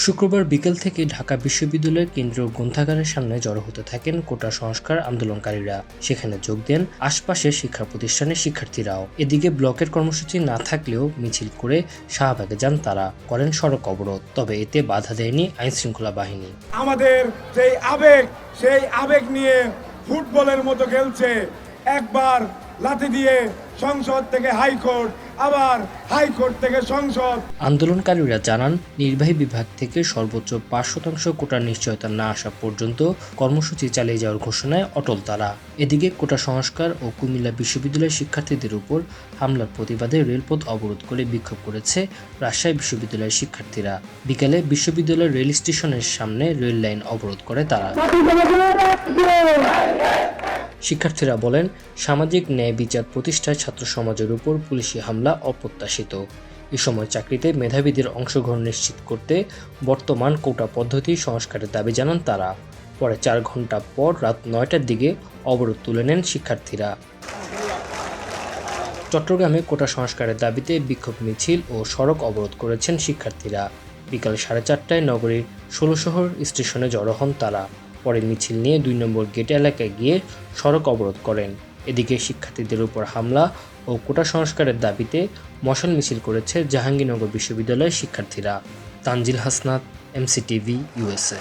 শুক্রবার বিকেল থেকে ঢাকা বিশ্ববিদ্যালয়ের কেন্দ্রীয় গ্রন্থাগারের সামনে জড়ো হতে থাকেন কোটা সংস্কার আন্দোলনকারীরা। সেখানে যোগ দেন আশপাশের শিক্ষা প্রতিষ্ঠানের শিক্ষার্থীরাও। এদিকে ব্লকের কর্মসূচি না থাকলেও মিছিল করে শাহবাগে যান তারা, করেন সড়ক অবরোধ। তবে এতে বাধা দেয়নি আইনশৃঙ্খলা বাহিনী। আমাদের সেই আবেগ নিয়ে ফুটবলের মতো খেলছে। একবার লাথি দিয়ে সংসদ থেকে হাইকোর্ট, আবার হাইকোর্ট থেকে সংসদ। আন্দোলনকারীরা জানান, নির্বাহী বিভাগ থেকে সর্বোচ্চ ৫% কোটার নিশ্চয়তা না আসা পর্যন্ত কর্মসূচি চালিয়ে যাওয়ার ঘোষণায় অটল তারা। এদিকে কোটা সংস্কার ও কুমিল্লা বিশ্ববিদ্যালয়ের শিক্ষার্থীদের উপর হামলার প্রতিবাদে রেলপথ অবরোধ করে বিক্ষোভ করেছে রাজশাহী বিশ্ববিদ্যালয়ের শিক্ষার্থীরা। বিকালে বিশ্ববিদ্যালয়ের রেল স্টেশনের সামনে রেল লাইন অবরোধ করে তারা। শিক্ষার্থীরা বলেন, সামাজিক ন্যায় বিচার প্রতিষ্ঠায় ছাত্র সমাজের উপর পুলিশি হামলা অপ্রত্যাশিত। এ সময় চাকরিতে মেধাবীদের অংশগ্রহণ নিশ্চিত করতে বর্তমান কোটা পদ্ধতি সংস্কারের দাবি জানান তারা। পরে ৪ ঘন্টা পর রাত ৯টার দিকে অবরোধ তুলে নেন শিক্ষার্থীরা। চট্টগ্রামে কোটা সংস্কারের দাবিতে বিক্ষোভ মিছিল ও সড়ক অবরোধ করেছেন শিক্ষার্থীরা। বিকাল 4:30টায় নগরীর ১৬শহর স্টেশনে জড়ো হন তারা। পরে মিছিল নিয়ে ২ নম্বর গেট এলাকায় গিয়ে সড়ক অবরোধ করেন। এদিকে শিক্ষার্থীদের উপর হামলা ও কোটা সংস্কারের দাবিতে মশাল মিছিল করেছে জাহাঙ্গীরনগর বিশ্ববিদ্যালয়ের শিক্ষার্থীরা। Tanzil Hasnat, MCTV, USA।